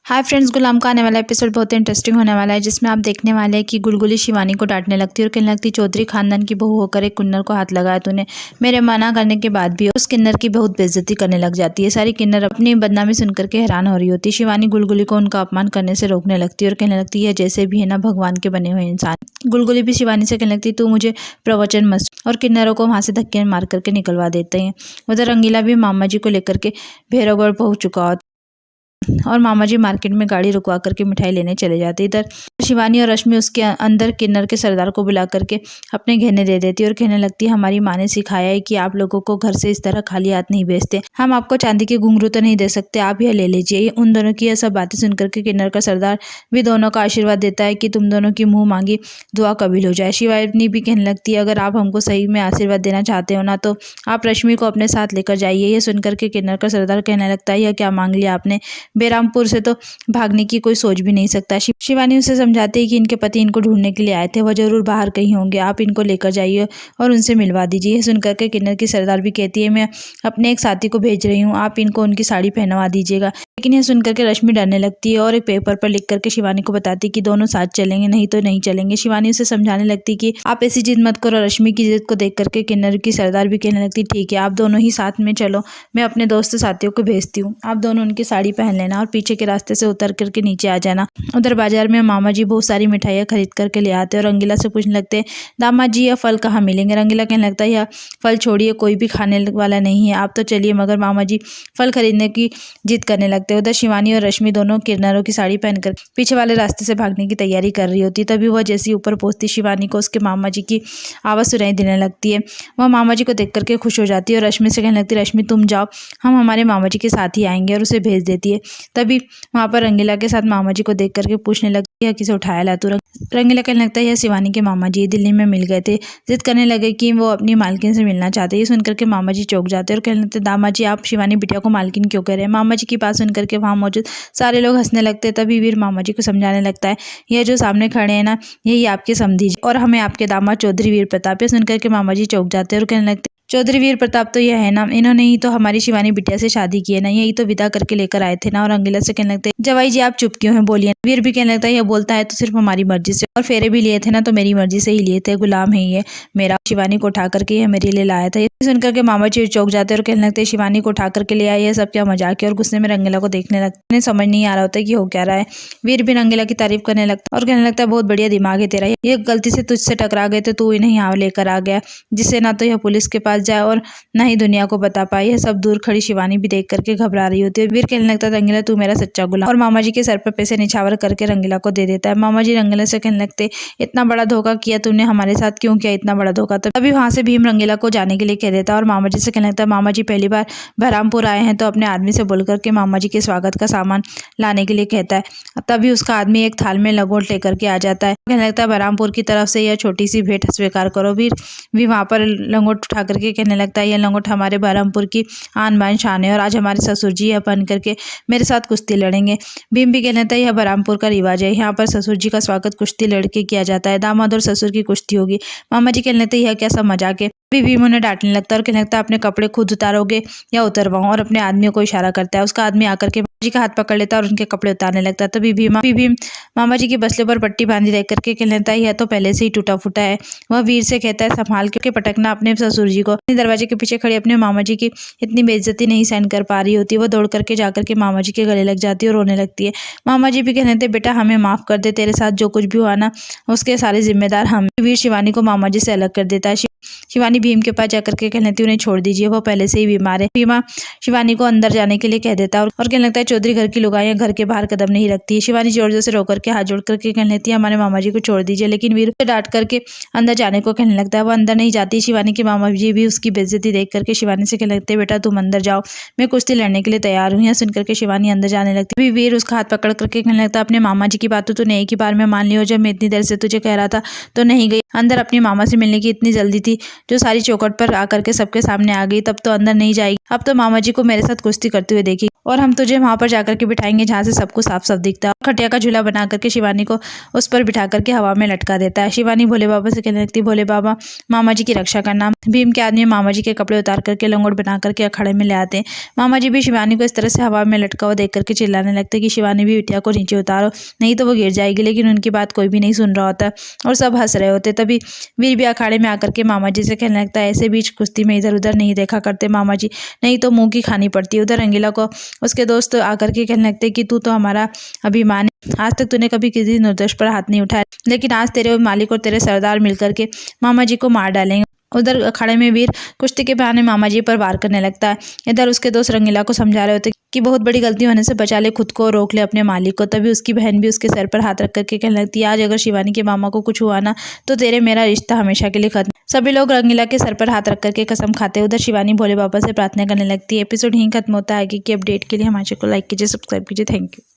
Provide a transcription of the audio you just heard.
Hi friends, गुलाम का आने वाला एपिसोड बहुत इंटरेस्टिंग होने वाला है, जिसमें आप देखने वाले हैं कि गुलगुली शिवानी को डांटने लगती है और कहने लगती चौधरी खानदान की बहू होकर एक किन्नर को हाथ लगाया तूने। मेरे मना करने के बाद भी उस किन्नर की बहुत बेइज्जती करने लग जाती है। सारी किन्नर अपनी बदनामी सुनकर के हैरान हो रही होती है। शिवानी गुलगुली को उनका अपमान करने से रोकने लगती है और कहने लगती है जैसे भी है ना भगवान के बने हुए इंसान। गुलगुली भी शिवानी से कहने लगती तू मुझे प्रवचन मत, और किन्नरों को वहां से धक्के मार करके निकलवा देते हैं। उधर रंगीला भी मामा जी को लेकर के भैरवगढ़ पहुंच चुका होता और मामा जी मार्केट में गाड़ी रुकवा करके मिठाई लेने चले जाते। इधर शिवानी और रश्मि उसके अंदर किन्नर के सरदार को बुला करके अपने गहने दे देती है और कहने लगती है हमारी माँ ने सिखाया है कि आप लोगों को घर से इस तरह खाली हाथ नहीं भेजते। हम आपको चांदी के घुंघरू तो नहीं दे सकते, आप यह ले लीजिए। उन दोनों की यह सब बातें सुनकर के किन्नर का सरदार भी दोनों का आशीर्वाद देता है कि तुम दोनों की मुंह मांगी दुआ कबूल हो जाए। शिवानी भी कहने लगती है अगर आप हमको सही में आशीर्वाद देना चाहते हो ना तो आप रश्मि को अपने साथ लेकर जाइए। यह सुनकर के किन्नर का सरदार कहने लगता है यह क्या मांग लिया आपने, बेरामपुर से तो भागने की कोई सोच भी नहीं सकता। शिवानी उसे समझाती है कि इनके पति इनको ढूंढने के लिए आए थे, वह जरूर बाहर कहीं होंगे, आप इनको लेकर जाइए और उनसे मिलवा दीजिए। सुनकर के किन्नर की सरदार भी कहती है मैं अपने एक साथी को भेज रही हूँ, आप इनको उनकी साड़ी पहनवा दीजिएगा। लेकिन यह सुनकर के रश्मि डरने लगती है और एक पेपर पर लिख करके शिवानी को बताती है कि दोनों साथ चलेंगे, नहीं तो नहीं चलेंगे। शिवानी उसे समझाने लगती है कि आप ऐसी जिद मत करो। रश्मि की जिद को देख करके किन्नर की सरदार भी कहने लगती ठीक है, आप दोनों ही साथ में चलो, मैं अपने दोस्त साथियों को भेजती हूँ, आप दोनों उनकी साड़ी पहन लेना और पीछे के रास्ते से उतर करके नीचे आ जाना। उधर बाजार में मामा जी बहुत सारी मिठाइयाँ खरीद करके ले आते हैं और रंगीला से पूछने लगते हैं दामाद जी यह फल कहाँ मिलेंगे। रंगीला कहने लगता है यह फल छोड़िए, कोई भी खाने वाला नहीं है, आप तो चलिए। मगर मामा जी फल खरीदने की जिद करने लगते हैं। उधर शिवानी और रश्मि दोनों किन्नरों की साड़ी पहनकर पीछे वाले रास्ते से भागने की तैयारी कर रही होती। तभी वह जैसी ऊपर पहुंचती शिवानी को उसके मामा जी की आवाज़ सुनाई देने लगती है। वह मामा जी को देख करके खुश हो जाती है और रश्मि से कहने लगती है रश्मि तुम जाओ, हम हमारे मामा जी के साथ ही आएंगे, और उसे भेज देती है। तभी वहाँ पर रंगीला के साथ मामा जी को देख करके पूछने लगती है किसे उठाया ला तू। रंगीला कहने लगता है यह शिवानी के मामा जी दिल्ली में मिल गए थे, जिद करने लगे कि वो अपनी मालकिन से मिलना चाहते हैं। ये सुनकर के मामा जी चौंक जाते हैं और कहने लगते दामाद जी आप शिवानी बिटिया को मालकिन क्यों कह रहे हैं। मामा जी की बात सुनकर के वहाँ मौजूद सारे लोग हंसने लगते हैं। तभी वीर मामा जी को समझाने लगता है यह जो सामने खड़े हैं ना यही आपके समधी और हमें आपके दामाद चौधरी वीर प्रताप। है सुनकर के मामा जी चौंक जाते हैं और कहने लगते चौधरी वीर प्रताप तो यह है ना, इन्होंने ही तो हमारी शिवानी बिटिया से शादी की है ना, यही तो विदा करके लेकर आए थे ना। और रंगीला से कहने लगते जवाई जी आप चुप क्यों हैं, बोलिए। वीर भी कहने लगता है यह बोलता है तो सिर्फ हमारी मर्जी से, और फेरे भी लिए थे ना तो मेरी मर्जी से ही लिए थे, गुलाम है ये मेरा, शिवानी को उठा करके यह मेरे लिए लाया था। ये सुनकर के मामा जी चौंक जाते हैं और कहने लगते शिवानी को उठा करके ले आए, यह सब क्या मजाक है। और गुस्से में रंगीला को देखने लगता है, समझ नहीं आ रहा होता कि हो क्या रहा है। वीर भी रंगीला की तारीफ करने लगता है और कहने लगता है बहुत बढ़िया दिमाग है तेरा, ये गलती से तुझसे टकरा गए तो तू इन्हें यहाँ लेकर आ गया, जिससे ना तो यह पुलिस के पास जाए और ना ही दुनिया को बता पाई। यह सब दूर खड़ी शिवानी भी देख करके घबरा रही होती है। वीर कहने लगता है रंगीला तू मेरा सच्चा गुलाम, और मामा जी के सर पर पैसे निछावर करके रंगीला को दे देता है। मामा जी रंगीला से कहने लगते इतना बड़ा धोखा किया तूने हमारे साथ, क्यों किया इतना बड़ा धोखा। तभी वहां से भीम रंगीला को जाने के लिए कह देता है और मामा जी से कहने लगता है मामा जी पहली बार बहरामपुर आए हैं तो अपने आदमी से बोल करके मामा जी के स्वागत का सामान लाने के लिए कहता है। तभी उसका आदमी एक थाल में लंगोट लेकर के आ जाता है। कहने लगता है बहरामपुर की तरफ से यह छोटी सी भेंट स्वीकार करो। वीर भी वहां पर लंगोट उठा करके कहने लगता है यह लंगोट हमारे बहरामपुर की आन बान शान है, और आज हमारे ससुर जी यह पहन करके मेरे साथ कुश्ती लड़ेंगे। भीम भी कहने लगता है यह बहरामपुर का रिवाज है, यहाँ पर ससुर जी का स्वागत कुश्ती लड़के किया जाता है, दामाद और ससुर की कुश्ती होगी। मामा जी कहने लगते यह कैसा मजाक है। भीम उन्हें डांटने लगता है और कहने लगता है अपने कपड़े खुद उतारोगे या उतरवाऊं, और अपने आदमियों को इशारा करता है। उसका आदमी आकर के मामा जी का हाथ पकड़ लेता है और उनके कपड़े उतारने लगता है। तभी भीम मामा जी के बसले पर पट्टी बांधी देख करके कहने लगता है यह तो पहले से ही टूटा फूटा है। वह वीर से कहता है संभाल के पटकना अपने ससुर जी को। दरवाजे के पीछे खड़ी अपने मामा जी की इतनी बेइज्जती नहीं सहन कर पा रही होती, वह दौड़ करके जाकर के मामा जी के गले लग जाती है और रोने लगती है। मामा जी भी कहने लगते बेटा हमें माफ कर दे, तेरे साथ जो कुछ भी हुआ ना उसके सारे जिम्मेदार हम। वीर शिवानी को मामा जी से अलग कर देता है। शिवानी भीम के पास जाकर के कहने लगती उन्हें छोड़ दीजिए, वो पहले से ही बीमार है। भीमा शिवानी को अंदर जाने के लिए कह देता है और कहने लगता है चौधरी घर की लुगाइयां घर के बाहर कदम नहीं रखती है। शिवानी जोर जोर से रो करके हाथ जोड़ करके कहने लगती है हमारे मामा जी को छोड़ दीजिए, लेकिन वीर से डांट करके अंदर जाने को कहने लगता है। वो अंदर नहीं जाती। शिवानी के मामा जी भी उसकी बेइज्जती देख करके शिवानी से कहने लगते हैं बेटा तुम अंदर जाओ, मैं कुश्ती लड़ने के लिए तैयार हूँ। सुनकर के शिवानी अंदर जाने लगती है। वीर उसका हाथ पकड़ करके कहने लगता है अपने मामा जी की बात तो तूने एक ही बार में मान ली हो, जब मैं इतनी देर से तुझे कह रहा था तो नहीं गई। अंदर अपनी मामा से मिलने की इतनी जल्दी थी, जो सारी चौखट पर आकर के सबके सामने आ गई, तब तो अंदर नहीं जाएगी। अब तो मामा जी को मेरे साथ कुश्ती करते हुए देखी और हम तुझे वहां वहाँ पर जाकर के बिठाएंगे जहाँ से सबको साफ साफ दिखता है। खटिया का झूला बना करके शिवानी को उस पर बिठा करके हवा में लटका देता है। शिवानी भोले बाबा से कहने लगती, भोले बाबा मामा जी की रक्षा करना। भीम के आदमी मामा जी के कपड़े उतार करके लंगोट बना करके अखाड़े में ले आते हैं। मामा जी भी शिवानी को इस तरह से हवा में लटका हुआ देख करके चिल्लाने लगते कि शिवानी भी बिटिया को नीचे उतारो, नहीं तो वो गिर जाएगी। लेकिन उनकी बात कोई भी नहीं सुन रहा होता और सब हंस रहे होते। तभी वीर भी अखाड़े में आकर के मामा जी से कहने लगता है, ऐसे बीच कुश्ती में इधर उधर नहीं देखा करते मामा जी, नहीं तो मुंह की खानी पड़ती है। उधर रंगीला को उसके दोस्त आकर के कहने लगते कि तू तो हमारा अभिमान है, आज तक तूने कभी किसी निर्दोष पर हाथ नहीं उठाया, लेकिन आज तेरे मालिक और तेरे सरदार मिलकर के मामा जी को मार डालेंगे। उधर अखाड़े में वीर कुश्ती के बहाने मामा जी पर वार करने लगता है। इधर उसके दोस्त रंगीला को समझा रहे होते कि बहुत बड़ी गलती होने से बचा ले खुद को, रोक ले अपने मालिक को। तभी उसकी बहन भी उसके सर पर हाथ रख करके कहने लगती है, आज अगर शिवानी के मामा को कुछ हुआ ना तो तेरे मेरा रिश्ता हमेशा के लिए खत्म। सभी लोग रंगीला के सर पर हाथ रख करके कसम खाते। उधर शिवानी भोले बाबा से प्रार्थना करने लगती है। एपिसोड यहीं खत्म होता है। आगे की अपडेट के लिए हमारे चैनल को लाइक कीजिए, सब्सक्राइब कीजिए। Thank you.